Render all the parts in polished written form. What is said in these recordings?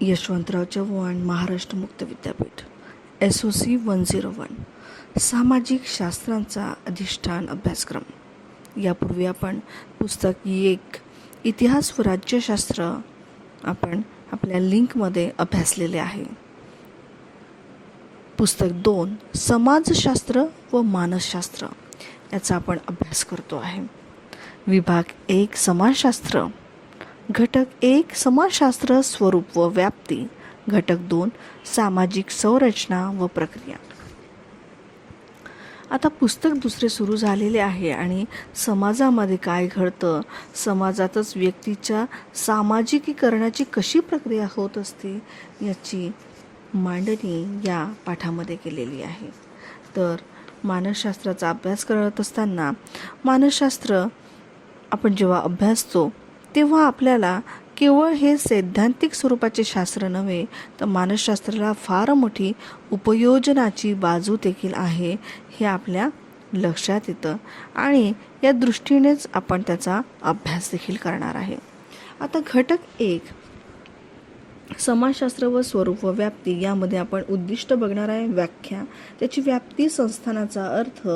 यशवंतराव चव्हाण महाराष्ट्र मुक्त विद्यापीठ SOC 101 सामाजिक शास्त्रांचा अधिष्ठान अभ्यासक्रम. यापूर्वी आपण पुस्तक 1 इतिहास व राज्यशास्त्र आपण आपल्या लिंकमध्ये अभ्यासलेले आहे. पुस्तक 2 समाजशास्त्र व मानसशास्त्र याचा आपण अभ्यास करतो आहे. विभाग 1 समाजशास्त्र, घटक 1 समाजशास्त्र स्वरूप व व्याप्ती, घटक 2 सामाजिक संरचना व प्रक्रिया. आता पुस्तक दुसरे सुरू झालेले आहे आणि समाजामध्ये काय घडतं, समाजातच व्यक्तीच्या सामाजिकीकरणाची कशी प्रक्रिया होत असते याची मांडणी या पाठामध्ये केलेली आहे. तर मानसशास्त्राचा अभ्यास करत असताना मानसशास्त्र आपण जेव्हा अभ्यासतो तेव्हा आपल्याला केवळ हे सैद्धांतिक स्वरूपाचे शास्त्र नव्हे तर मानसशास्त्राला फार मोठी उपयोजनाची बाजू देखील आहे हे आपल्या लक्षात येतं आणि या दृष्टीनेच आपण त्याचा अभ्यास देखील करणार आहे. आता घटक 1 समाजशास्त्र व स्वरूप व व्याप्ती यामध्ये आपण उद्दिष्ट बघणार आहे, व्याख्या, त्याची व्याप्ती, संस्थानाचा अर्थ,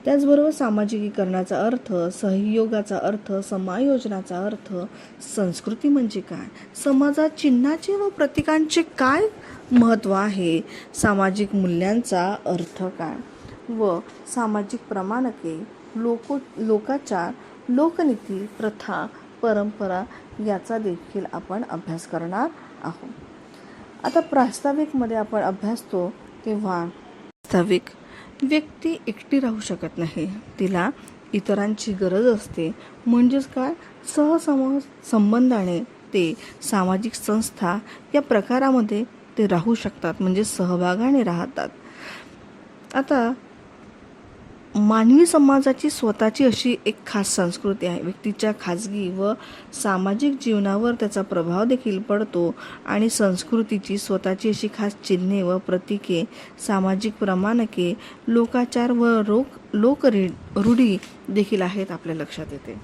त्याचबरोबर सामाजिकीकरणाचा अर्थ, सहयोगाचा अर्थ, समायोजनाचा अर्थ, संस्कृती म्हणजे काय, समाजात चिन्हाचे व प्रतीकांचे काय महत्त्व आहे, सामाजिक मूल्यांचा अर्थ काय व सामाजिक प्रमाणके, लोकाचार, लोकनीती, प्रथा, परंपरा याचा देखील आपण अभ्यास करणार आहोत. आता प्रास्ताविकमध्ये आपण अभ्यासतो तेव्हा प्रास्ताविक व्यक्ती एकटी राहू शकत नाही, तिला इतरांची गरज असते. म्हणजेच काय, संबंधाने ते सामाजिक संस्था या प्रकारामध्ये ते राहू शकतात, म्हणजे सहभागाने राहतात. आता मानवी समाजाची स्वतःची अशी एक खास संस्कृती आहे. व्यक्तीच्या खाजगी व सामाजिक जीवनावर त्याचा प्रभाव देखील पडतो आणि संस्कृतीची स्वतःची अशी खास चिन्हे व प्रतीके, सामाजिक प्रमाणके, लोकाचार व लोकरूढी देखील आहेत आपल्या लक्षात येते.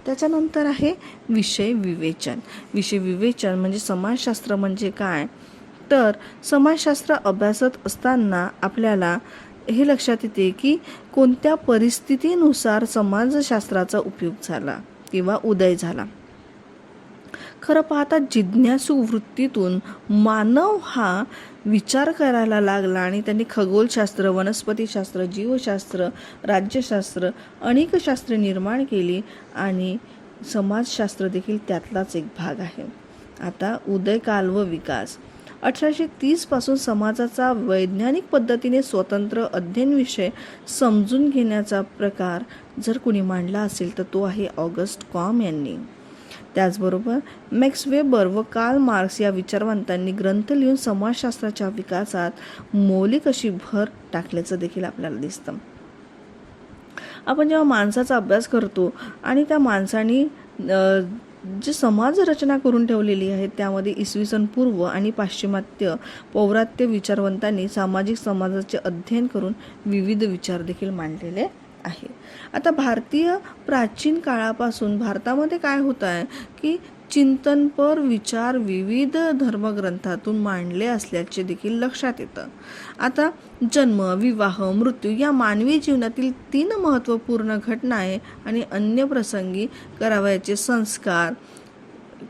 त्याच्यानंतर आहे विषय विवेचन. विषय विवेचन म्हणजे समाजशास्त्र म्हणजे काय, तर समाजशास्त्र अभ्यासत असताना आपल्याला हे लक्षात येते की कोणत्या परिस्थितीनुसार समाजशास्त्राचा उपयोग झाला किंवा उदय झाला. खरं पाहता जिज्ञासू वृत्तीतून मानव हा विचार करायला लागला आणि त्यांनी खगोलशास्त्र, वनस्पतीशास्त्र, जीवशास्त्र, राज्यशास्त्र अनेक शास्त्रे निर्माण केली आणि समाजशास्त्र देखील त्यातलाच एक भाग आहे. आता उदयकाल व विकास. 1830 पासून समाजाचा वैज्ञानिक पद्धतीने स्वतंत्र अध्ययन विषय समजून घेण्याचा प्रकार जर कोणी मांडला असेल तर तो आहे ऑगस्ट कॉम यांनी. त्याचबरोबर मॅक्स वेबर व कार्ल मार्क्स या विचारवंतांनी ग्रंथ लिहून समाजशास्त्राच्या विकासात मौलिक अशी भर टाकल्याचं देखील आपल्याला दिसतं. आपण जेव्हा माणसाचा अभ्यास करतो आणि त्या माणसाने जी समाज रचना करून ठेवलेली आहे त्यामध्ये इसवी पूर्व आणि पाश्चिमात्य पौरात्य विचारवंतांनी सामाजिक समाजाचे अध्ययन करून विविध विचार देखील मांडलेले आहे. आता भारतीय प्राचीन काळापासून भारतामध्ये काय होत आहे की चिंतनपर विचार विविध धर्मग्रंथातून मांडले असल्याचे देखील लक्षात येतं. आता जन्म, विवाह, मृत्यू या मानवी जीवनातील 3 महत्त्वपूर्ण घटना आहे आणि अन्य प्रसंगी करावयाचे संस्कार,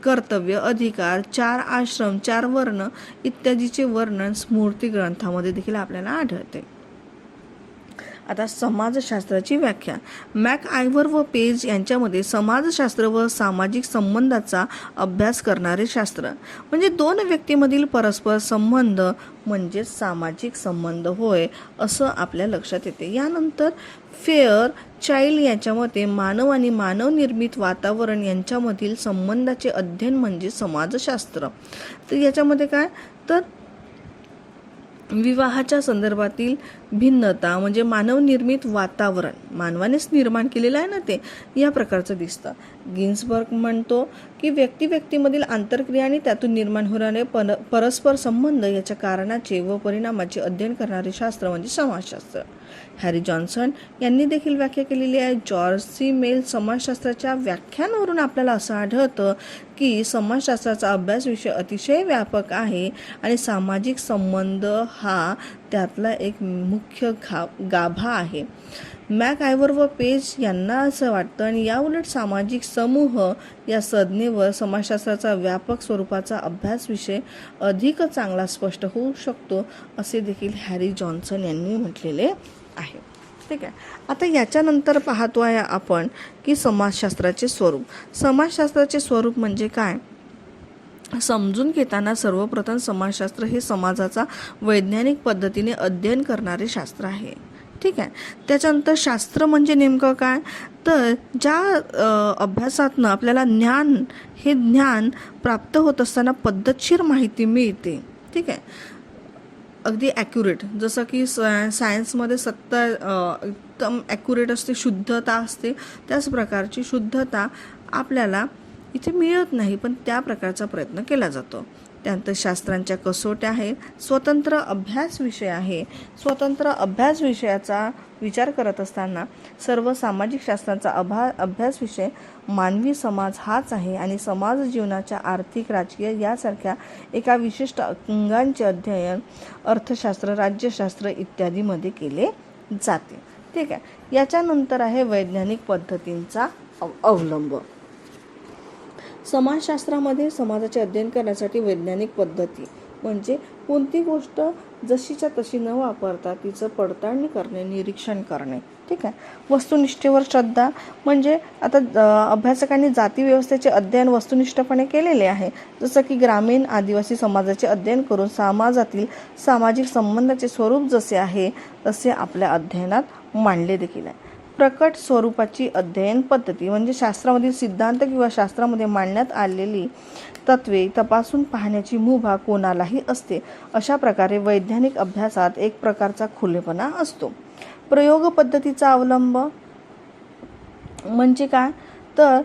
कर्तव्य, अधिकार, 4 आश्रम, 4 वर्ण इत्यादीचे वर्णन स्मृती ग्रंथामध्ये देखील आपल्याला आढळते. आता समाजशास्त्राची व्याख्या. मॅक आयव्हर व पेज यांच्यामध्ये समाजशास्त्र व सामाजिक संबंधाचा अभ्यास करणारे शास्त्र म्हणजे 2 व्यक्तीमधील परस्पर संबंध म्हणजे सामाजिक संबंध होय असं आपल्या लक्षात येते. यानंतर फेअर चाइल्ड यांच्या मते मानव आणि मानवनिर्मित वातावरण यांच्यामधील संबंधाचे अध्ययन म्हणजे समाजशास्त्र. तर याच्यामध्ये काय, तर विवाहाच्या संदर्भातील भिन्नता म्हणजे मानवनिर्मित वातावरण, मानवानेच निर्माण केलेलं आहे ना ते, या प्रकारचं दिसतं. गिन्सबर्ग म्हणतो की व्यक्तीमधील आंतरक्रिया आणि त्यातून निर्माण होणारे परस्पर संबंध याच्या कारणाचे व परिणामाचे अध्ययन करणारे शास्त्र म्हणजे समाजशास्त्र. हॅरी जॉन्सन यांनी देखील व्याख्या केलेली आहे. जॉर्ज सी मेल समाजशास्त्राच्या व्याख्यानावरून आपल्याला असं आढळतं की समाजशास्त्राचा अभ्यास विषय अतिशय व्यापक आहे आणि सामाजिक संबंध हा त्यातला एक मुख्य गाभा आहे. मॅक आयव्हर व पेज यांना असं वाटतं आणि याउलट सामाजिक समूह या संज्ञेवर समाजशास्त्राचा व्यापक स्वरूपाचा अभ्यास विषय अधिक चांगला स्पष्ट होऊ शकतो असे देखील हॅरी जॉन्सन यांनी म्हटलेले आहे. ठीक आहे. आता याच्यानंतर पाहतो आहे आपण की समाजशास्त्राचे स्वरूप. समाजशास्त्राचे स्वरूप म्हणजे काय समजून घेताना सर्वप्रथम समाजशास्त्र हे समाजाचा वैज्ञानिक पद्धतीने अध्ययन करणारे शास्त्र आहे. ठीक आहे. त्याच्यानंतर शास्त्र म्हणजे नेमकं काय, तर ज्या अभ्यासातनं आपल्याला ज्ञान प्राप्त होत असताना पद्धतशीर माहिती मिळते. ठीक आहे. अगदी ॲक्युरेट, जसं की सायन्समध्ये सत्य एकदम ॲक्युरेट असते, शुद्धता असते, त्याच प्रकारची शुद्धता आपल्याला इथे मिळत नाही, पण त्या प्रकारचा प्रयत्न केला जातो. त्यानंतर शास्त्रांच्या कसोट्या आहे. स्वतंत्र अभ्यास विषय आहे. स्वतंत्र अभ्यास विषयाचा विचार करत असताना सर्व सामाजिक शास्त्रांचा अभ्यास विषय मानवी समाज हाच आहे आणि समाज जीवनाच्या आर्थिक, राजकीय यासारख्या एका विशिष्ट अंगांचे अध्ययन अर्थशास्त्र, राज्यशास्त्र इत्यादीमध्ये केले जाते. ठीक आहे. याच्यानंतर आहे वैज्ञानिक पद्धतींचा अवलंब. समाजशास्त्रामध्ये समाजाचे अध्ययन करण्यासाठी वैज्ञानिक पद्धती म्हणजे कोणती गोष्ट जशीच्या तशी न वापरता तिचं पडताळणी करणे, निरीक्षण करणे. ठीक आहे. वस्तुनिष्ठेवर श्रद्धा म्हणजे आता अभ्यासकांनी जाती व्यवस्थेचे अध्ययन वस्तुनिष्ठपणे केलेले आहे. जसं की ग्रामीण आदिवासी समाजाचे अध्ययन करून समाजातील सामाजिक संबंधाचे स्वरूप जसे आहे तसे आपल्या अध्ययनात मांडले देखील आहे. प्रकट स्वरूपाची अध्ययन पद्धती म्हणजे शास्त्रामधील सिद्धांत किंवा शास्त्रामध्ये मांडण्यात आलेली तत्वे तपासून पाहण्याची मुभा कोणालाही असते. अशा प्रकारे वैज्ञानिक अभ्यासात एक प्रकारचा खुलेपणा असतो. प्रयोग पद्धतीचा अवलंब म्हणजे काय, तर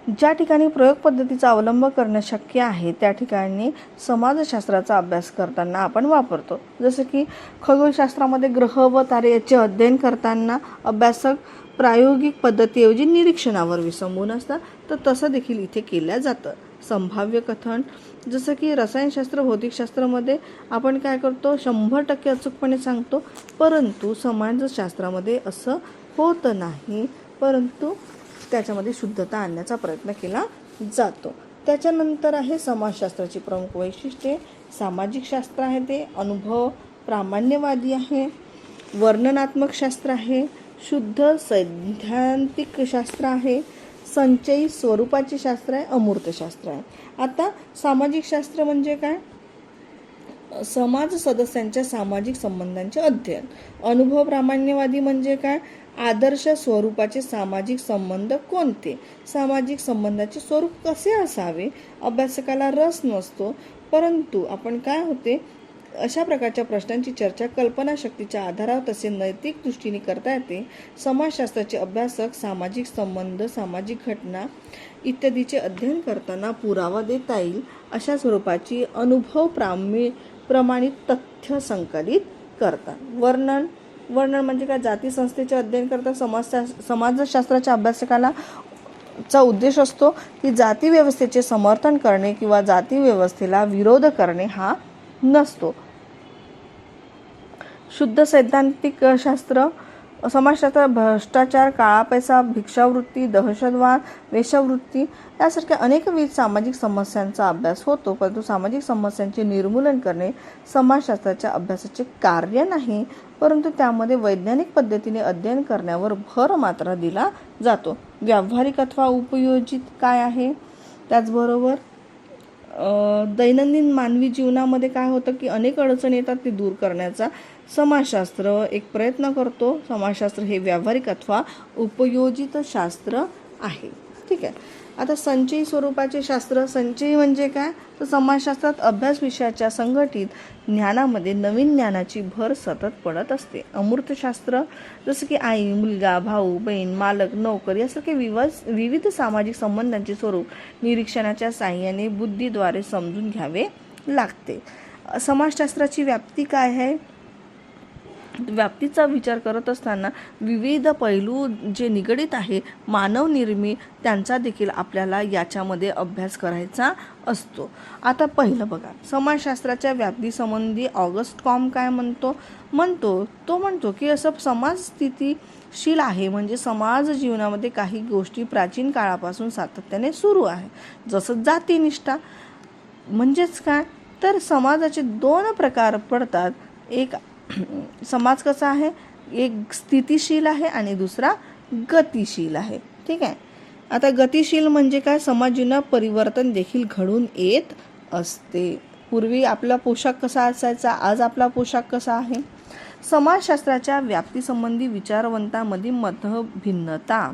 ज्या ठिकाणी प्रयोग पद्धतीचा अवलंब करणे शक्य आहे त्या ठिकाणी समाजशास्त्राचा अभ्यास करताना आपण वापरतो. जसं की खगोलशास्त्रामध्ये ग्रह व तारे याचे अध्ययन करताना अभ्यासक प्रायोगिक पद्धतीऐवजी निरीक्षणावर विसंबून असतात, तर तसं देखील इथे केलं जातं. संभाव्य कथन जसं की रसायनशास्त्र, भौतिकशास्त्रामध्ये आपण काय करतो 100% अचूकपणे सांगतो, परंतु समाजशास्त्रामध्ये असं होत नाही, परंतु त्याच्यामध्ये शुद्धता आणण्याचा प्रयत्न केला जातो. त्याच्यानंतर आहे समाजशास्त्राची प्रमुख वैशिष्ट्ये. सामाजिक शास्त्र आहे ते अनुभव प्रामाण्यवादी आहे. वर्णनात्मक शास्त्र आहे. शुद्ध सैद्धांतिक शास्त्र आहे. संचयी स्वरूपाचे शास्त्र आहे. अमूर्त शास्त्र आहे. आता सामाजिक शास्त्र म्हणजे काय, समाज सदस्यांच्या सामाजिक संबंधांचे अध्ययन. अनुभव प्रामाण्यवादी म्हणजे काय, आदर्श स्वरूपाचे सामाजिक संबंध कोणते, सामाजिक संबंधाचे स्वरूप कसे असावे, अभ्यासकाला रस नसतो, परंतु आपण काय होते अशा प्रकारच्या प्रश्नांची चर्चा कल्पनाशक्तीच्या आधारावर तसे नैतिक दृष्टीने करता येते. समाजशास्त्राचे अभ्यासक सामाजिक संबंध, सामाजिक घटना इत्यादीचे अध्ययन करताना पुरावा देता येईल अशा स्वरूपाची अनुभव प्रमाणित तथ्य संकलित करतात. वर्णन म्हणजे काय, जाती संस्थेचे अध्ययन करता समाजशास्त्राच्या अभ्यासकाला चा उद्देश असतो की जाती व्यवस्थेचे समर्थन करणे किंवा जाती व्यवस्थेला विरोध करणे हा नसतो. शुद्ध सैद्धांतिक शास्त्र समाजशास्त्रात भ्रष्टाचार, काळा पैसा, भिक्षावृत्ती, दहशतवाद, वेश्यावृत्ती यासारख्या अनेकविध सामाजिक समस्यांचा अभ्यास होतो, परंतु सामाजिक समस्यांचे निर्मूलन करणे समाजशास्त्राच्या अभ्यासाचे कार्य नाही, परंतु त्यामध्ये वैज्ञानिक पद्धतीने अध्ययन करण्यावर भर मात्र दिला जातो. व्यावहारिक अथवा उपयोजित काय आहे, त्याचबरोबर दैनंदिन मानवी जीवनामध्ये काय होतं की अनेक अडचणी येतात, ते दूर करण्याचा समाजशास्त्र एक प्रयत्न करतो. समाजशास्त्र हे व्यावहारिक अथवा उपयोजित शास्त्र आहे. ठीक आहे. आता संचयी स्वरूपाचे शास्त्र, संचयी म्हणजे काय, तर समाजशास्त्रात अभ्यास विषयाच्या संघटित ज्ञानामध्ये नवीन ज्ञानाची भर सतत पडत असते. अमूर्तशास्त्र जसं की आई, मुलगा, भाऊ, बहीण, मालक, नोकर यासारखे विविध सामाजिक संबंधांचे स्वरूप निरीक्षणाच्या साहाय्याने बुद्धीद्वारे समजून घ्यावे लागते. समाजशास्त्राची व्याप्ती काय आहे, व्याप्तीचा विचार करत असताना विविध पैलू जे निगडित आहे मानव निर्मित त्यांचा देखील आपल्याला याच्यामध्ये अभ्यास करायचा असतो. आता पहिलं बघा, समाजशास्त्राच्या व्याप्तीसंबंधी ऑगस्ट कॉम काय म्हणतो की असं समाज स्थितीशील आहे, म्हणजे समाज जीवनामध्ये काही गोष्टी प्राचीन काळापासून सातत्याने सुरू आहे. जसं जातीनिष्ठा म्हणजेच काय, तर समाजाचे 2 प्रकार पडतात. एक समाज कसा आहे, एक स्थितिशील आहे आणि दुसरा गतिशील आहे. ठीक आहे. आता गतिशील म्हणजे काय, समाज जीवनात परिवर्तन देखील घडून येत असते. पूर्वी आपला पोशाख कसा असायचा, आज आपला पोशाख कसा आहे. समाजशास्त्राच्या व्याप्तीसंबंधी विचारवंतांमध्ये मतभिन्नता.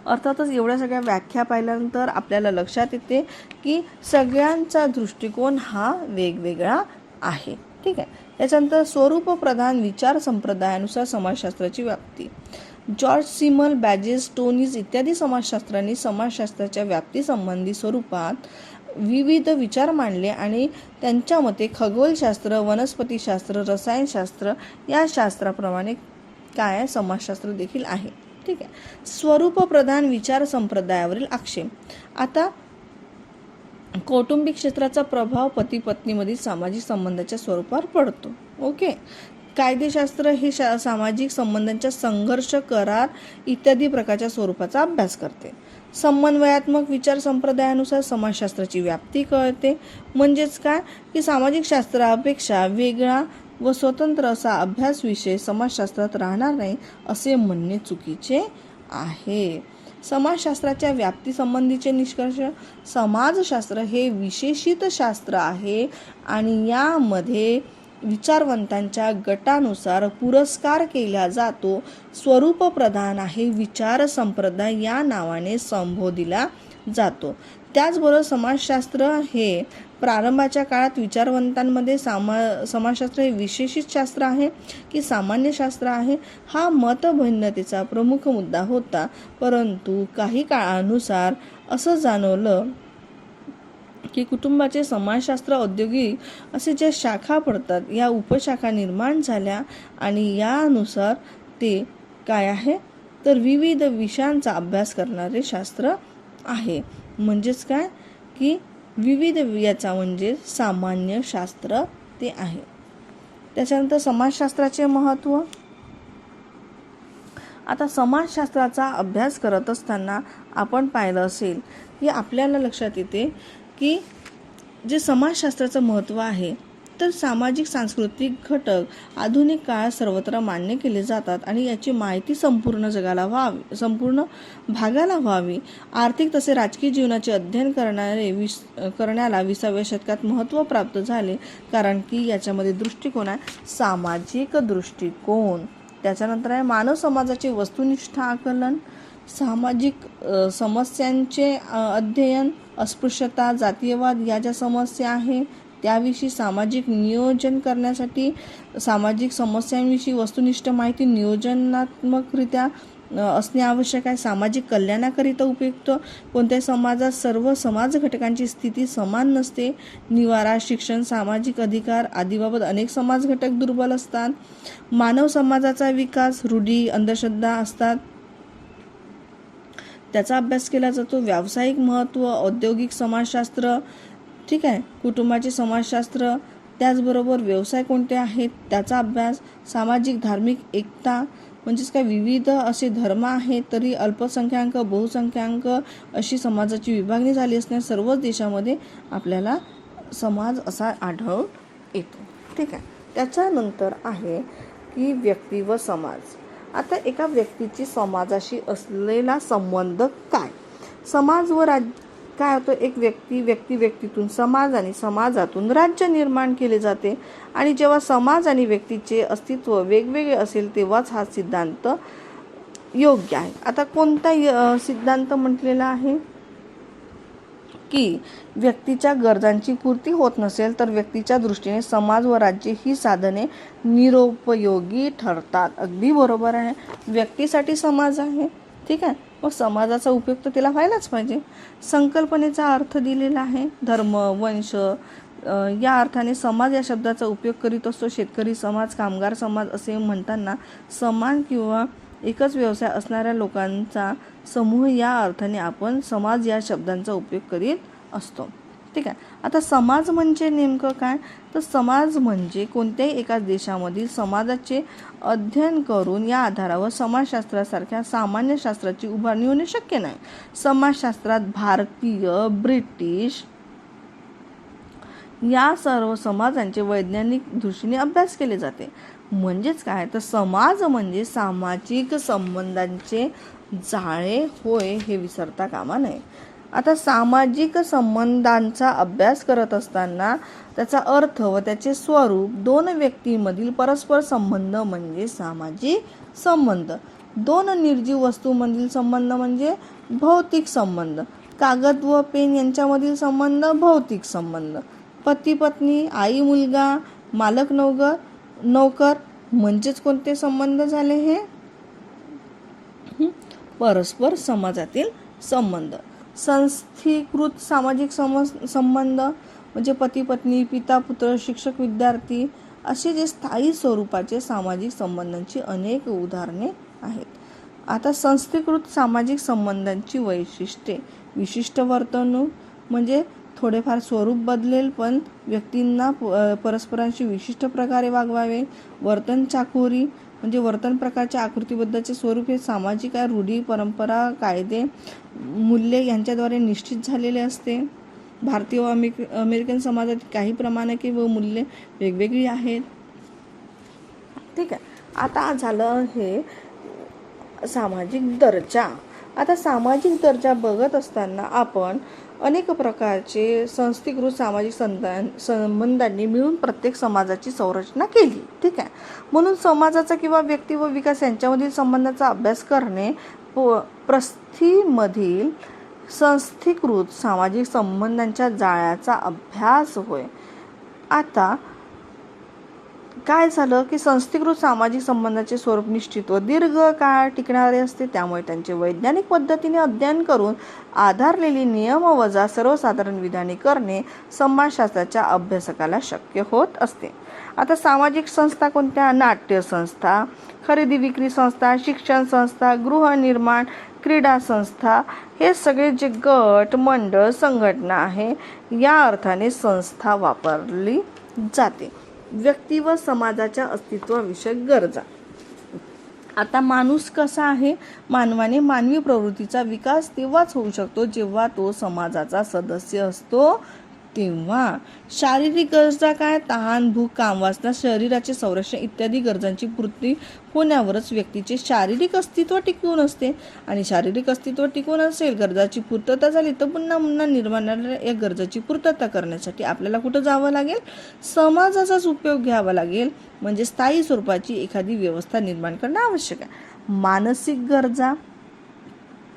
अर्थातच एवढ्या सगळ्या व्याख्या पाहिल्यानंतर आपल्याला लक्षात येते की सगळ्यांचा दृष्टिकोन हा वेगवेगळा आहे. ठीक आहे. त्याच्यानंतर स्वरूप प्रधान विचार संप्रदायानुसार समाजशास्त्राची व्याप्ती. जॉर्ज सिमल, बॅजेस, टोनीज इत्यादी समाजशास्त्रांनी समाजशास्त्राच्या व्याप्तीसंबंधी स्वरूपात विविध विचार मांडले आणि त्यांच्या मते खगोलशास्त्र, वनस्पतीशास्त्र, रसायनशास्त्र या शास्त्राप्रमाणे काय समाजशास्त्र देखील आहे. ठीक आहे. स्वरूप प्रधान विचार संप्रदायावरील आक्षेप. आता कौटुंबिक क्षेत्राचा प्रभाव पती पत्नीमधील सामाजिक संबंधाच्या स्वरूपावर पडतो. ओके. कायदेशास्त्र हे सामाजिक संबंधांच्या संघर्ष, करार इत्यादी प्रकारच्या स्वरूपाचा अभ्यास करते. समन्वयात्मक विचार संप्रदायानुसार समाजशास्त्राची व्याप्ती कळते. म्हणजेच काय की सामाजिक शास्त्रापेक्षा वेगळा व स्वतंत्र असा अभ्यास विषय समाजशास्त्रात राहणार नाही असे म्हणणे चुकीचे आहे. समाजशास्त्राच्या व्याप्तीसंबंधीचे निष्कर्ष. समाजशास्त्र हे विशेषित शास्त्र आहे आणि यामध्ये विचारवंतांच्या गटानुसार पुरस्कार केला जातो. स्वरूप प्रधान आहे, विचार संप्रदाय या नावाने संबोधिला जातो. त्याचबरोबर समाजशास्त्र हे प्रारंभाच्या काळात विचारवंतांमध्ये समाजशास्त्र हे विशेषित शास्त्र आहे की सामान्य शास्त्र आहे हा मतभिन्नतेचा प्रमुख मुद्दा होता. परंतु काही काळानुसार असं जाणवलं की कुटुंबाचे समाजशास्त्र, औद्योगिक असे ज्या शाखा पडतात या उपशाखा निर्माण झाल्या आणि यानुसार ते काय आहे तर विविध विषयांचा अभ्यास करणारे शास्त्र आहे. म्हणजेच काय की विविध याचा म्हणजे सामान्य शास्त्र ते आहे. त्याच्यानंतर समाजशास्त्राचे महत्त्व. आता समाजशास्त्राचा अभ्यास करत असताना आपण पाहिलं असेल की आपल्याला लक्षात येते की जे समाजशास्त्राचं महत्त्व आहे तर सामाजिक सांस्कृतिक घटक आधुनिक काळात सर्वत्र मान्य केले जातात आणि याची माहिती संपूर्ण जगाला व्हावी, संपूर्ण भागाला व्हावी. आर्थिक तसे राजकीय जीवनाचे अध्ययन करण्याला 20व्या शतकात महत्त्व प्राप्त झाले कारण की याच्यामध्ये दृष्टिकोन आहे सामाजिक दृष्टिकोन. त्याच्यानंतर आहे मानव समाजाचे वस्तुनिष्ठ आकलन, सामाजिक समस्यांचे अध्ययन, अस्पृश्यता, जातीयवाद या ज्या समस्या आहे त्याविषयी सामाजिक नियोजन करण्यासाठी सामाजिक समस्यांविषयी वस्तुनिष्ठ माहिती नियोजनात्मकरित्या असणे आवश्यक आहे. सामाजिक कल्याणाकरिता उपयुक्त. कोणत्याही समाजात सर्व समाज घटकांची स्थिती समान नसते. निवारा, शिक्षण, सामाजिक अधिकार आदीबाबत अनेक समाज घटक दुर्बल असतात. मानव समाजाचा विकास, रूढी, अंधश्रद्धा असतात त्याचा अभ्यास केला जातो. व्यावसायिक महत्त्व, औद्योगिक समाजशास्त्र, ठीक आहे, कुटुंबाचे समाजशास्त्र, त्याचबरोबर व्यवसाय कोणते आहेत त्याचा अभ्यास. सामाजिक धार्मिक एकता म्हणजेच काय विविध असे धर्म आहेत तरी अल्पसंख्याक बहुसंख्याक अशी समाजाची विभागणी झाली असणे सर्वच देशामध्ये आपल्याला समाज असा आढळून येतो. ठीक आहे. त्याच्यानंतर आहे की व्यक्ती व समाज. आता एका व्यक्तीची समाजाशी असलेला संबंध काय. समाज व राज्य काय होतं, एक व्यक्तीतून समाज आणि समाजातून राज्य निर्माण केले जाते आणि जेव्हा समाज आणि व्यक्तीचे अस्तित्व वेगवेगळे असेल तेव्हाच हा सिद्धांत योग्य आहे. आता कोणता सिद्धांत म्हटलेला आहे की व्यक्तीच्या गरजांची पूर्ती होत नसेल तर व्यक्तीच्या दृष्टीने समाज व राज्य ही साधने निरुपयोगी ठरतात. अगदी बरोबर आहे. व्यक्तीसाठी समाज आहे, ठीक आहे, मग समाजाचा उपयोग तर तिला व्हायलाच पाहिजे. संकल्पनेचा अर्थ दिलेला आहे धर्म, वंश या अर्थाने समाज या शब्दाचा उपयोग करीत असतो. शेतकरी समाज, कामगार समाज असे म्हणताना समान किंवा एकच व्यवसाय असणाऱ्या लोकांचा समूह या अर्थाने आपण समाज या शब्दांचा उपयोग करीत असतो, ठीक आहे. आता समाज म्हणजे नेमकं काय, तर समाज म्हणजे कोणत्याही एका देशामधील समाजाचे अध्ययन करून या आधारावर समाजशास्त्रासारख्या सामान्य शास्त्राची उभारणी होणे शक्य नाही. समाजशास्त्रात भारतीय, ब्रिटिश या सर्व समाजांचे वैज्ञानिक दृष्टीने अभ्यास केले जाते. म्हणजेच काय, तर समाज म्हणजे सामाजिक संबंधांचे जाळे होय हे विसरता कामा नये. आता सामाजिक संबंधांचा अभ्यास करत असताना त्याचा अर्थ व त्याचे स्वरूप, दोन व्यक्तींमधील परस्पर संबंध म्हणजे सामाजिक संबंध, दोन निर्जीव वस्तूंमधील संबंध म्हणजे भौतिक संबंध, कागद व पेन यांच्यामधील संबंध भौतिक संबंध, पती पत्नी, आई मुलगा, मालक नौकर म्हणजेच कोणते संबंध झाले हे परस्पर समाजातील संबंध. संस्थीकृत सामाजिक संबंध म्हणजे पती पत्नी, पिता पुत्र, शिक्षक विद्यार्थी असे जे स्थायी स्वरूपाचे सामाजिक संबंधांची अनेक उदाहरणे आहेत. आता संस्थीकृत सामाजिक संबंधांची वैशिष्ट्ये, विशिष्ट वर्तणूक म्हणजे थोडेफार स्वरूप बदलेल पण व्यक्तींना परस्परांशी विशिष्ट प्रकारे वागवावे. वर्तन चाकोरी म्हणजे वर्तन प्रकारच्या आकृतीबद्धाचे स्वरूप हे सामाजिक आहे. रूढी, परंपरा, कायदे, मूल्ये यांच्याद्वारे निश्चित झालेले असते. भारतीय व अमेरिकन समाजात काही प्रमाणके व मूल्ये वेगवेगळी आहेत, ठीक आहे. आता झालं हे सामाजिक दर्जा. आता सामाजिक दर्जा बघत असताना आपण अनेक प्रकारचे संस्थीकृत सामाजिक संबंधांनी मिळून प्रत्येक समाजाची संरचना केली, ठीक आहे. म्हणून समाजाचा किंवा व्यक्ती व विकास यांच्यामधील संबंधाचा अभ्यास करणे प्रस्थितीमधील संस्थीकृत सामाजिक संबंधांच्या जाळ्याचा अभ्यास होय. आता काय झालं की संस्थीकृत सामाजिक संबंधाचे स्वरूप निश्चित व दीर्घ काळ टिकणारे असते. त्यामुळे त्यांचे वैज्ञानिक पद्धतीने अध्ययन करून आधारलेली नियम वजा सर्वसाधारण विधाने करणे समाजशास्त्राच्या अभ्यासकाला शक्य होत असते. आता सामाजिक संस्था कोणत्या? नाट्य संस्था, खरेदी विक्री संस्था, शिक्षण संस्था, गृहनिर्माण, क्रीडा संस्था हे सगळे जे गट, मंडळ, संघटना आहे या अर्थाने संस्था वापरली जाते. व्यक्ती व समाजाच्या अस्तित्वाविषयक गरजा. आता माणूस कसा आहे? मानवाने मानवी प्रवृत्तीचा विकास तेव्हाच होऊ शकतो जेव्हा तो समाजाचा सदस्य असतो तेव्हा. शारीरिक गरजा काय? तहान, भूक, काम, वासना, शरीराचे संरक्षण इत्यादी गरजांची पूर्ती होण्यावरच व्यक्तीचे शारीरिक अस्तित्व टिकून असते. आणि शारीरिक अस्तित्व टिकून असेल, गरजाची पूर्तता झाली तर पुन्हा निर्माण या गरजाची पूर्तता करण्यासाठी आपल्याला कुठं जावं लागेल? समाजाचाच उपयोग घ्यावा लागेल. म्हणजे स्थायी स्वरूपाची एखादी व्यवस्था निर्माण करणं आवश्यक आहे. मानसिक गरजा.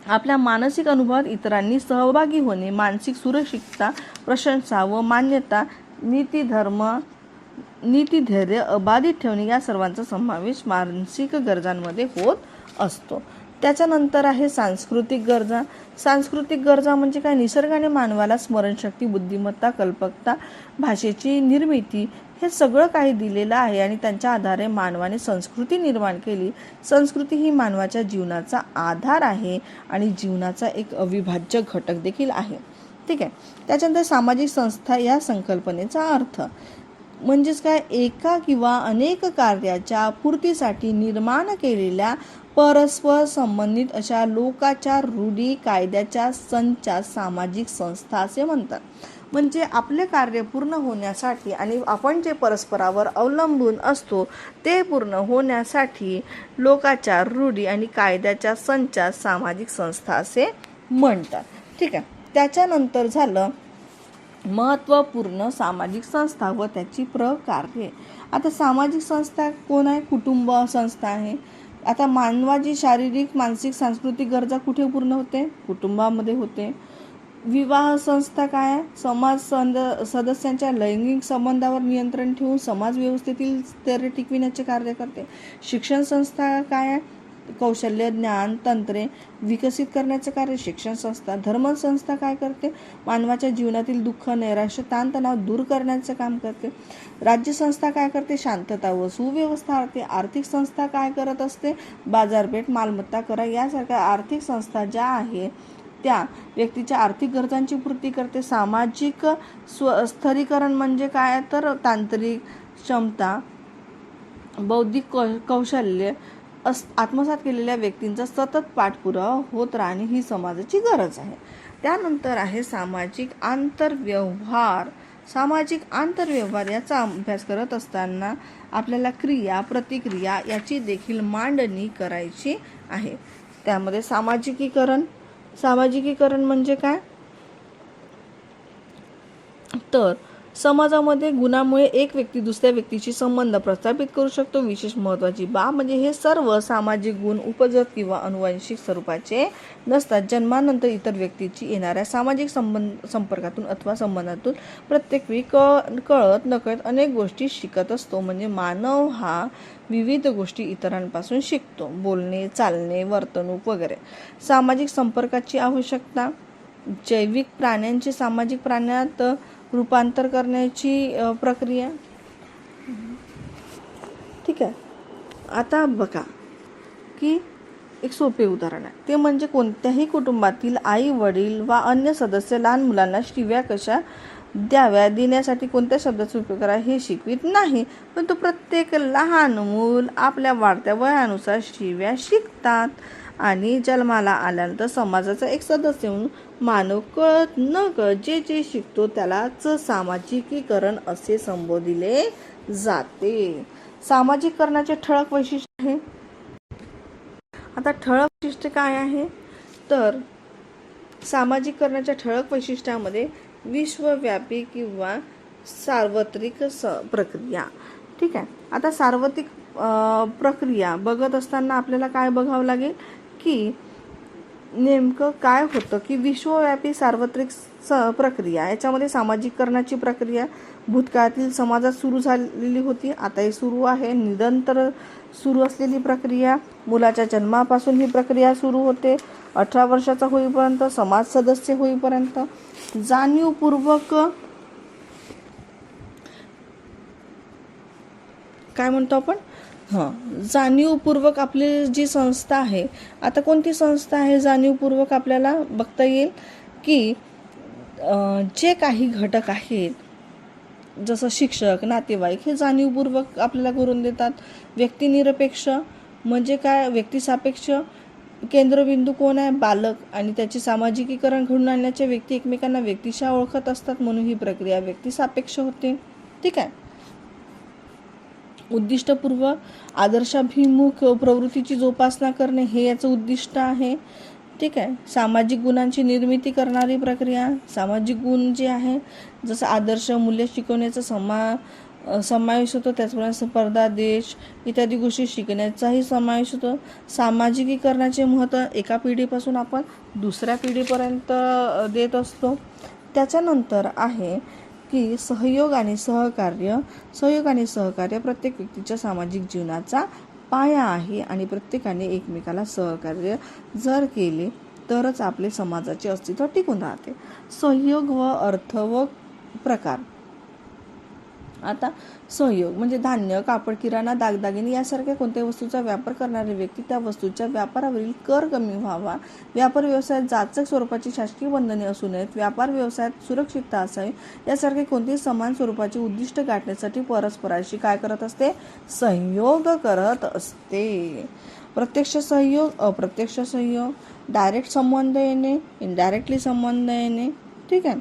आपल्या मानसिक अनुभवात इतरांनी सहभागी होणे, मानसिक सुरक्षितता, प्रशंसा व मान्यता, नीती धैर्य अबाधित ठेवणे या सर्वांचा समावेश मानसिक गरजांमध्ये होत असतो. त्याच्यानंतर आहे सांस्कृतिक गरजा. सांस्कृतिक गरजा म्हणजे काय? निसर्गाने मानवाला स्मरणशक्ती, बुद्धिमत्ता, कल्पकता, भाषेची निर्मिती हे सगळं काही दिलेलं आहे आणि त्यांच्या आधारे मानवाने संस्कृती निर्माण केली. संस्कृती ही मानवाच्या जीवनाचा आधार आहे आणि जीवनाचा एक अविभाज्य घटक देखील आहे, ठीक आहे. त्याच्यानंतर सामाजिक संस्था या संकल्पनेचा अर्थ म्हणजेच काय? एका किंवा अनेक कार्याच्या पूर्तीसाठी निर्माण केलेल्या परस्पर संबंधित अशा लोकाचार, रूढी, कायद्याच्या संचास सामाजिक संस्था असे म्हणतात. म्हणजे आपले कार्य पूर्ण होण्यासाठी आणि आपण जे परस्परावर अवलंबून असतो ते पूर्ण होण्यासाठी लोकाचार, रूढी आणि कायद्याच्या संचास सामाजिक संस्था असे म्हणतात, ठीक आहे. त्याच्यानंतर झालं महत्त्वपूर्ण सामाजिक संस्था व त्याची प्रकारे. आता सामाजिक संस्था कोण आहे? कुटुंब संस्था आहे, आता मानवाची शारीरिक, मानसिक, सांस्कृतिक गरजा कुठे पूर्ण होते? कुटुंबामध्ये होते. विवाह संस्था काय आहे? समाज सदस्यांच्या लैंगिक संबंधावर नियंत्रण ठेवून समाज व्यवस्थेतील स्थैर्य टिकविण्याचे कार्य करते. शिक्षण संस्था काय आहे? कौशल्य, ज्ञान, तंत्रे विकसित करण्याचे कार्य शिक्षण संस्था. धर्म संस्था काय करते? मानवाच्या जीवनातील दुःख, नैराश्य, ताणतणाव दूर करण्याचे काम करते. राज्य संस्था काय करते? शांतता व सुव्यवस्था आणते. आर्थिक संस्था काय करत असते? बाजारपेठ, मालमत्ता, कर यासारख्या आर्थिक संस्था ज्या आहे त्या व्यक्तीच्या आर्थिक गरजांची पूर्ती करते. सामाजिक स्थिरीकरण म्हणजे काय? तर तांत्रिक क्षमता, बौद्धिक कौशल्य आत्मसात केलेल्या व्यक्तींचा सतत पाठपुरावा होत राहणे ही समाजाची गरज आहे. त्यानंतर आहे सामाजिक आंतरव्यवहार. सामाजिक आंतरव्यवहार याचा अभ्यास करत असताना आपल्याला क्रिया, प्रतिक्रिया याची देखील मांडणी करायची आहे. त्यामध्ये सामाजिकीकरण म्हणजे काय? तर समाजामध्ये गुणामुळे एक व्यक्ती दुसऱ्या व्यक्तीशी संबंध प्रस्थापित करू शकतो. विशेष महत्त्वाची बाब म्हणजे हे सर्व सामाजिक गुण उपजत किंवा अनुवांशिक स्वरूपाचे नसतात. जन्मानंतर इतर व्यक्तीची येणाऱ्या सामाजिक संपर्कातून अथवा संबंधातून प्रत्येक वेळी कळत नकळत अनेक गोष्टी शिकत असतो. म्हणजे मानव हा विविध गोष्टी इतरांपासून शिकतो. बोलणे, चालणे, वर्तणूक वगैरे. सामाजिक संपर्काची आवश्यकता. जैविक प्राण्यांचे सामाजिक प्राण्यात रूपांतर करण्याची प्रक्रिया. ठीक आहे. आता बघा की एक सोपे उदाहरण आहे. ते म्हणजे कोणत्याही कुटुंबातील आई वडील वा अन्य सदस्य लहान मुलांना शिव्या कशा देण्यासाठी कोणत्या शब्दाचा उपयोग करा हे शिकवित नाही. पण तो प्रत्येक लहान मूल आपल्या वाढत्या वयानुसार शिव्या शिकतात आणि जन्माला आल्यानंतर समाजाचा एक सदस्य म्हणून मानव कळत न कळत जे जे शिकतो त्यालाच सामाजिकीकरण असे संबोधिले जाते. सामाजिकरणाचे ठळक वैशिष्ट्य आहे. आता ठळक वैशिष्ट्य काय आहे? तर सामाजिकरणाच्या ठळक वैशिष्ट्यामध्ये विश्वव्यापी किंवा सार्वत्रिक प्रक्रिया. ठीक आहे. आता सार्वत्रिक प्रक्रिया बघत असताना आपल्याला काय बघावं लागेल की नेमकं काय होतं की विश्वव्यापी सार्वत्रिक प्रक्रिया याच्यामध्ये सामाजिकरणाची प्रक्रिया भूतकाळातील समाजात सुरू झालेली होती, आताही सुरू आहे. निरंतर सुरू असलेली प्रक्रिया. मुलाच्या जन्मापासून ही प्रक्रिया सुरू होते. 18 वर्षाचा होईपर्यंत, समाज सदस्य होईपर्यंत जाणीवपूर्वक काय म्हणतो आपण जाणीवपूर्वक आपली जी संस्था आहे. आता कोणती संस्था आहे जाणीवपूर्वक आपल्याला बघता येईल की जे काही घटक आहेत जसं शिक्षक, नातेवाईक हे जाणीवपूर्वक आपल्याला करून देतात. व्यक्तिनिरपेक्ष म्हणजे काय? व्यक्तिसापेक्ष. केंद्रबिंदू कोण आहे? बालक आणि त्याचे सामाजिकीकरण घडून आणण्याचे व्यक्ती एकमेकांना व्यक्तिशः ओळखत असतात म्हणून ही प्रक्रिया व्यक्तिसापेक्ष होते. ठीक आहे. उद्दिष्टपूर्व आदर्शाभिमुख प्रवृत्तीची जोपासना करणे हे याचं उद्दिष्ट आहे. ठीक आहे. सामाजिक गुणांची निर्मिती करणारी प्रक्रिया. सामाजिक गुण जे आहे जसं आदर्श, मूल्य शिकवण्याचा समावेश होतो. त्याचप्रमाणे स्पर्धा, देश इत्यादी गोष्टी शिकण्याचाही समावेश होतो. सामाजिकीकरणाचे महत्त्व एका पिढीपासून आपण दुसऱ्या पिढीपर्यंत देत असतो. त्याच्यानंतर आहे की सहयोग आणि सहकार्य प्रत्येक व्यक्तीच्या सामाजिक जीवनाचा पाया आहे आणि प्रत्येकाने एकमेकाला सहकार्य जर केले तरच आपले समाजाचे अस्तित्व टिकून राहते. सहयोग व अर्थ व प्रकार. आता सहयोग म्हणजे धान्य, कापड, किराणा, दागदागिने यासारख्या कोणत्याही वस्तूचा व्यापार करणारी व्यक्ती त्या वस्तूच्या व्यापारावरील कर कमी व्हावा. व्यापार व्यवसायात जाचक स्वरूपाची शासकीय बंधने असू नयेत. व्यापार व्यवसायात सुरक्षितता असावी. यासारखे कोणतेही समान स्वरूपाचे उद्दिष्ट गाठण्यासाठी परस्पराशी काय करत असते? सहयोग करत असते. प्रत्यक्ष सहयोग, अप्रत्यक्ष सहयोग, डायरेक्ट संबंध येणे, इनडायरेक्टली संबंध येणे. ठीक आहे.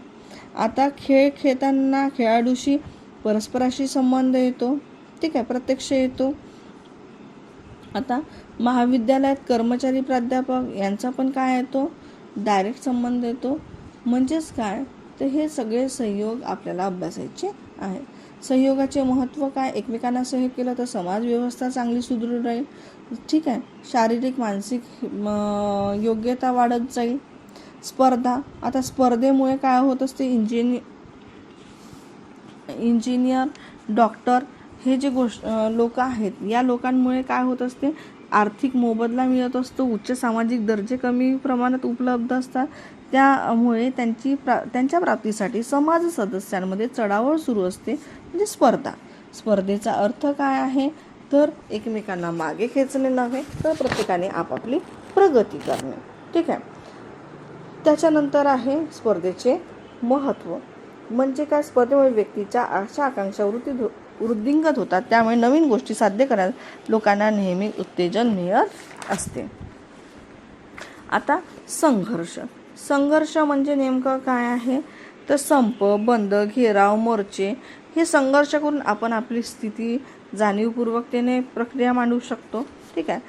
आता खेळ खेळताना खेळाडूशी परस्पराशी संबंध येतो. ठीक आहे. प्रत्यक्ष येतो. आता महाविद्यालयात कर्मचारी, प्राध्यापक यांचा पण काय येतो? डायरेक्ट संबंध येतो. म्हणजेच काय तर हे सगळे सहयोग आपल्याला अभ्यासायचे आहे. सहयोगाचे महत्त्व काय, एकमेकांना सहयोग केलं तर समाज व्यवस्था चांगली सुदृढ राहील. ठीक आहे. शारीरिक मानसिक योग्यता वाढत जाईल. स्पर्धा, आता स्पर्धेमुळे काय होत असते, इंजिनियर डॉक्टर हे जे लोक आहेत, या लोकांमुळे काय होत असते, आर्थिक मोबदला मिळत असतो, उच्च सामाजिक दर्जे कमी प्रमाणात उपलब्ध असतात. त्यामुळे त्यांच्या प्राप्तीसाठी समाज सदस्यांमध्ये चढाओढ सुरू असते, म्हणजे स्पर्धा. स्पर्धेचा अर्थ काय आहे, तर एकमेकांना मागे खेचणे नव्हे, तर प्रत्येकाने आपापली प्रगती करणे. ठीक आहे. त्याच्यानंतर आहे स्पर्धेचे महत्त्व. म्हणजे काय, स्पर्धेमुळे व्यक्तीच्या आशा आकांक्षा वृद्धिंगत होतात. त्यामुळे नवीन गोष्टी साध्य करायला लोकांना नेहमी उत्तेजन मिळत असते. आता संघर्ष म्हणजे नेमकं काय आहे, तर संप, बंद, घेराव, मोर्चे हे संघर्ष करून आपण आपली स्थिती जाणीवपूर्वकतेने प्रक्रिया मांडू शकतो. ठीक आहे.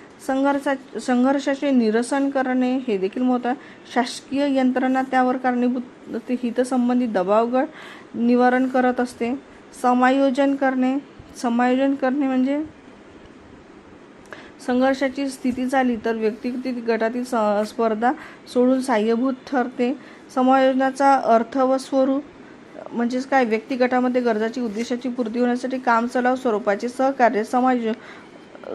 संघर्षाचे निरसन करणे हे देखील महत्त्व आहे. शासकीय यंत्रणा त्यावर कारणीभूत हितसंबंधी दबाव निवारण करत असते. समायोजन करणे म्हणजे संघर्षाची स्थिती झाली तर व्यक्तिगत गटातील स्पर्धा सोडून साहाय्यभूत ठरते. समायोजनाचा अर्थ व स्वरूप म्हणजेच काय, व्यक्तिगटामध्ये गरजाची उद्देशाची पूर्ती होण्यासाठी काम चलाव स्वरूपाचे सहकार्य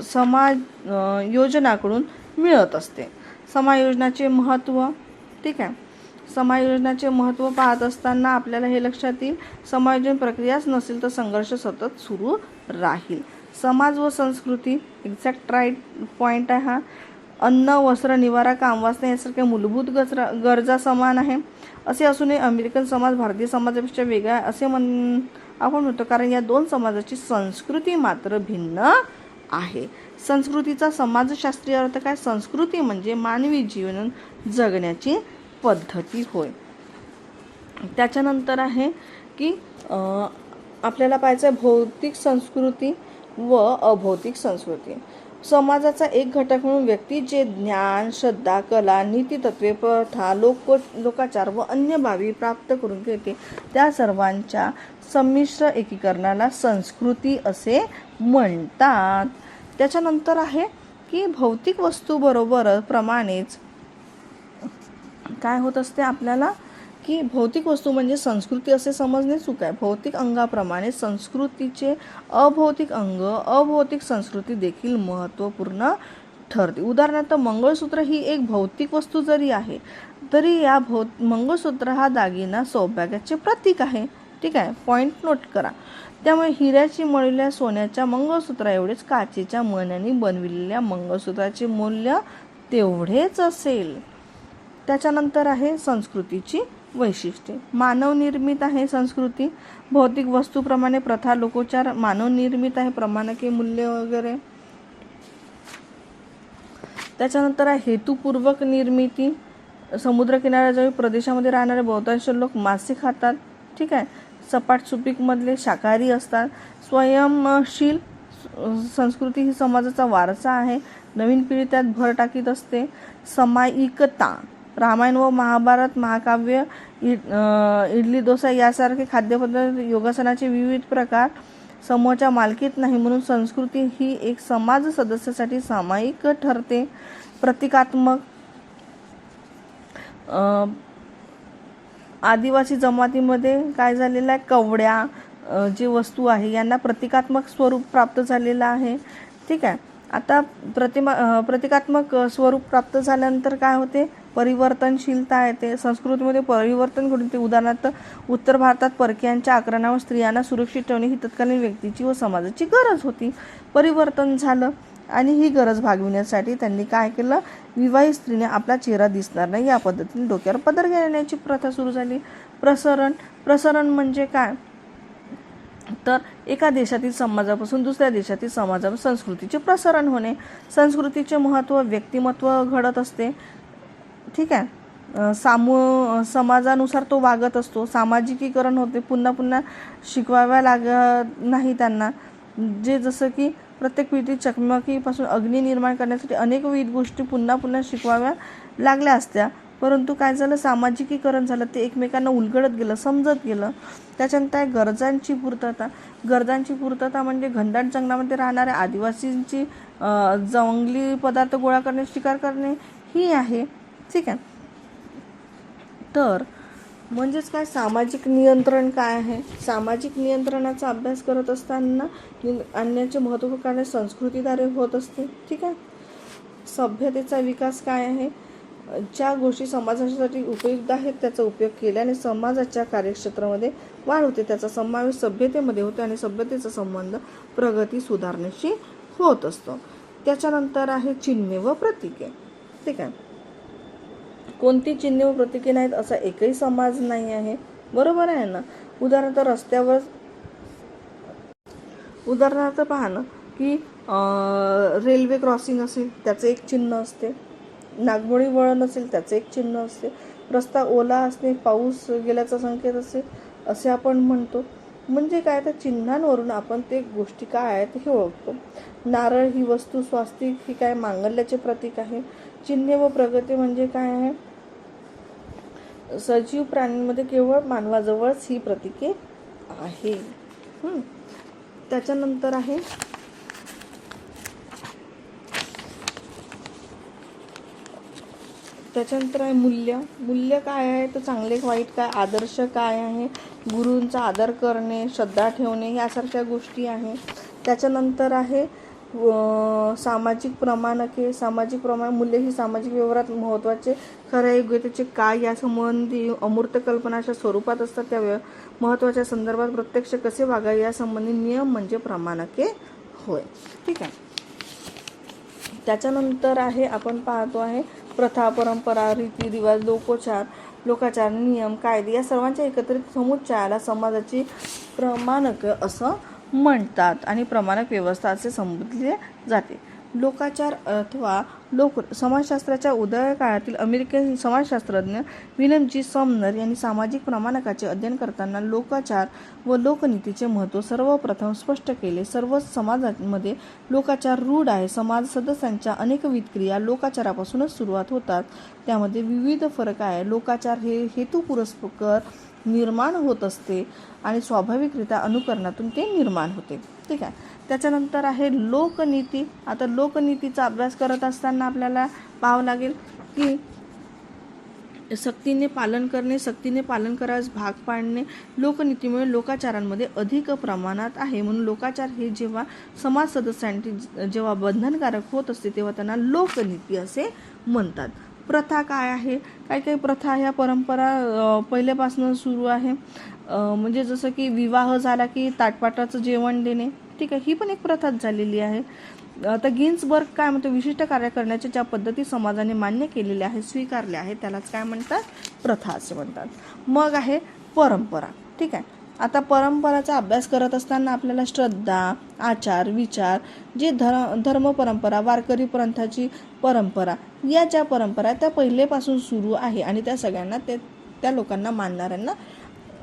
समायोजनाकडून मिळत असते. समायोजनाचे महत्त्व. ठीक आहे. समायोजनाचे महत्त्व पाहत असताना आपल्याला हे लक्षात येईल, समायोजन प्रक्रियाच नसेल तर संघर्ष सतत सुरू राहील. समाज व संस्कृती, एक्झॅक्ट राईट पॉईंट आहे हा. अन्न, वस्त्र, निवारा, कामवासना यासारख्या मूलभूत गरजा समान आहे. असे असूनही अमेरिकन समाज भारतीय समाजापेक्षा वेगळा असे आपण म्हणतो, कारण या दोन समाजाची संस्कृती मात्र भिन्न आहे. संस्कृतीचा समाजशास्त्रीय अर्थ काय, संस्कृती म्हणजे मानवी जीवन जगण्याची पद्धती होय. त्याच्यानंतर आहे की आपल्याला पाहायचं आहे भौतिक संस्कृती व अभौतिक संस्कृती. समाजाचा एक घटक म्हणून व्यक्ती जे ज्ञान, श्रद्धा, कला, नीतितत्वे, प्रथा, लोकाचार व अन्य बाबी प्राप्त करून घेते, त्या सर्वांच्या संमिश्र एकीकरणाला संस्कृती असे म्हणतात. त्याच्यानंतर आहे की भौतिक वस्तूबरोबर प्रमाणेच काय होत असते आपल्याला, की भौतिक वस्तू म्हणजे संस्कृती असे समजणे चूक आहे. भौतिक अंगाप्रमाणे संस्कृतीचे अभौतिक अंग, अभौतिक संस्कृती देखील महत्त्वपूर्ण ठरते. उदाहरणार्थ मंगळसूत्र ही एक भौतिक वस्तू जरी आहे तरी या मंगळसूत्र हा दागिना सौभाग्याचे प्रतीक आहे. ठीक आहे. पॉईंट नोट करा. त्यामुळे हिऱ्याची मळलेल्या सोन्याच्या मंगळसूत्रा एवढेच काचेच्या मण्याने बनविलेल्या मंगळसूत्राचे मूल्य तेवढेच असेल. त्याच्यानंतर आहे संस्कृतीची वैशिष्ट्ये. मानवनिर्मित आहे संस्कृती. भौतिक वस्तूप्रमाणे प्रथा, लोकोचार मानवनिर्मित आहे, प्रमाणके, मूल्य वगैरे. त्याच्यानंतर आहे हेतुपूर्वक निर्मिती. समुद्रकिनाऱ्याजवळ प्रदेशामध्ये राहणारे बहुतांश लोक मासे खातात. ठीक आहे. सपाट सुपीकमधले शाकाहारी असतात. स्वयंशील संस्कृती ही समाजाचा वारसा आहे. नवीन पिढी त्यात भर टाकीत असते. सामायिकता. रामायण व महाभारत, महाकाव्य, इडली डोसा यासारखे खाद्यपदार्थ, योगासनाचे विविध प्रकार समूहाच्या मालकीत नाही, म्हणून संस्कृती ही एक समाज सदस्यासाठी सामायिक ठरते. प्रतिकात्मक. आदिवासी जमातीमध्ये काय झालेलं आहे, कवड्या जे वस्तू आहे यांना प्रतिकात्मक स्वरूप प्राप्त झालेलं आहे. ठीक आहे. आता प्रतिकात्मक स्वरूप प्राप्त झाल्यानंतर काय होते, परिवर्तनशीलता येते. संस्कृतीमध्ये परिवर्तन घडून येते. उदाहरणार्थ उत्तर भारतात परकीयांच्या आक्रमणावर स्त्रियांना सुरक्षित ठेवणे ही तत्कालीन व्यक्तीची व समाजाची गरज होती. परिवर्तन झालं आणि ही गरज भागविण्यासाठी त्यांनी काय केलं, विवाहित स्त्रीने आपला चेहरा दिसणार नाही या पद्धतीने डोक्यावर पदर घेण्याची प्रथा सुरू झाली. प्रसरण म्हणजे काय, तर एका देशातील समाजापासून दुसऱ्या देशातील समाजावर संस्कृतीचे प्रसारण होणे. संस्कृतीचे महत्त्व व्यक्तिमत्व घडत असते. ठीक आहे. समाजानुसार तो वागत असतो. सामाजिकीकरण होते. पुन्हा पुन्हा शिकवाव्या लागत नाही त्यांना. जे जसं की प्रत्येक पिढीत चकमकीपासून अग्नी निर्माण करण्यासाठी अनेक विविध गोष्टी पुन्हा पुन्हा शिकवाव्या लागल्या असत्या, परंतु काय झालं, सामाजिकीकरण झालं, ते एकमेकांना उलगडत गेलं, समजत गेलं. त्याच्यानंतर आहे गरजांची पूर्तता म्हणजे घनदाट जंगलामध्ये राहणाऱ्या आदिवासींची जंगली पदार्थ गोळा करणे, शिकार करणे ही आहे. ठीक आहे. तर म्हणजेच काय, सामाजिक नियंत्रण काय आहे, सामाजिक नियंत्रणाचा अभ्यास करत असताना आणण्याचे महत्त्व काय, संस्कृतीद्वारे होत असते. ठीक आहे. सभ्यतेचा विकास काय आहे, ज्या गोष्टी समाजासाठी उपयुक्त आहेत त्याचा उपयोग केल्याने समाजाच्या कार्यक्षेत्रामध्ये वाढ होते, त्याचा समावेश सभ्यतेमध्ये होतो आणि सभ्यतेचा संबंध प्रगती सुधारणेशी होत असतो. त्याच्यानंतर आहे चिन्हे व प्रतीके. ठीक आहे. कोणती चिन्हे व प्रतीके नाहीत असा एकही समाज नाही आहे. बरोबर आहे ना. उदाहरणार्थ पहा ना की रेल्वे क्रॉसिंग असेल त्याचं एक चिन्ह असते, नागमोडी वळण असेल त्याचं एक चिन्ह असते, रस्ता ओला असणे पाऊस गेल्याचा संकेत असेल असे आपण म्हणतो. म्हणजे काय, तर चिन्हांवरून आपण ते गोष्टी काय आहेत हे ओळखतो. नारळ ही वस्तू, स्वास्तिक ही काय मांगल्याचे प्रतीक आहे. चिन्हे व प्रगती म्हणजे काय आहे, सजीव प्राण्यांमध्ये केवळ मानवाजवळच ही प्रतीके आहे. त्याच्यानंतर आहे मूल्य काय आहे, तर चांगले वाईट काय, आदर्श काय आहे, गुरूंचा आदर करणे, श्रद्धा ठेवणे यासारख्या गोष्टी आहे. त्याच्यानंतर आहे सामाजिक प्रमाणके. मूल्य ही सामाजिक व्यवहारात महत्त्वाचे, खऱ्या योग्यतेचे काय यासंबंधी अमूर्त कल्पना अशा स्वरूपात असतात. त्या महत्त्वाच्या संदर्भात प्रत्यक्ष कसे वागावे यासंबंधी नियम म्हणजे प्रमाणके होय. ठीक आहे. त्याच्यानंतर आहे आपण पाहतो आहे प्रथा, परंपरा, रीतिरिवाज, लोकाचार, नियम, कायदे या सर्वांच्या एकत्रित समुच्चयाला समाजाची प्रमाणक असं म्हणतात आणि प्रमाणक व्यवस्था असे संबोधले जाते. लोकाचार अथवा समाजशास्त्राच्या उदय काळातील अमेरिकन समाजशास्त्रज्ञ विल्यम जी समनर यांनी सामाजिक प्रमाणकाचे अध्ययन करताना लोकाचार व लोकनीतीचे महत्त्व सर्वप्रथम स्पष्ट केले. सर्वच समाजांमध्ये लोकाचार रूढ आहे. समाज सदस्यांच्या अनेकविध क्रिया लोकाचारापासूनच सुरुवात होतात. त्यामध्ये विविध फरक आहे. लोकाचार हे हेतुपुरस्सर निर्माण होत असते आणि स्वाभाविकरित्या अनुकरणातून ते निर्माण होते. ठीक आहे. त्याच्यानंतर आहे लोकनीती. आता लोकनीतीचा अभ्यास करत असताना आपल्याला पाहावं लागेल की सक्तीने पालन करावयास भाग पाडणे लोकनीतीमुळे लोकाचारांमध्ये अधिक प्रमाणात आहे. म्हणून लोकाचार हे जेव्हा समाज सदस्यांसाठी जेव्हा बंधनकारक होत असते तेव्हा त्यांना लोकनीती असे म्हणतात. प्रथा काय आहे, काही प्रथा ह्या परंपरा पहिल्यापासून सुरू आहे. म्हणजे जसं की विवाह झाला की ताटपाटाचं जेवण देणे. ठीक आहे. ही पण एक प्रथाच झालेली आहे. आता गिन्सबर्ग काय म्हणतो, विशिष्ट कार्य करण्याच्या ज्या पद्धती समाजाने मान्य केलेल्या आहेत, स्वीकारल्या आहेत त्यालाच काय म्हणतात, प्रथा असे म्हणतात. मग आहे परंपरा. ठीक आहे. आता परंपराचा अभ्यास करत असताना आपल्याला श्रद्धा, आचार, विचार, जे धर्म परंपरा, वारकरी पंथाची परंपरा, या ज्या परंपरा त्या पहिलेपासून सुरू आहे आणि त्या सगळ्यांना त्या लोकांना मानणाऱ्यांना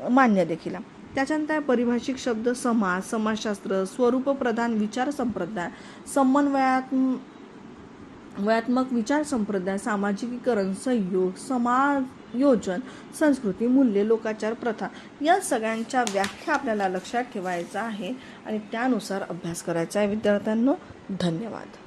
मान्य देखील. त्याच्यानंतर परिभाषिक शब्द समाज, समाजशास्त्र, स्वरूपप्रधान विचार संप्रदाय, समन्वयात्मक विचार संप्रदाय, सामाजिकीकरण, सहयोग, समायोजन, संस्कृती, मूल्य, लोकाचार, प्रथा या सगळ्यांच्या व्याख्या आपल्याला लक्षात ठेवायचा आहे आणि त्यानुसार अभ्यास करायचा आहे. विद्यार्थ्यांनो, धन्यवाद.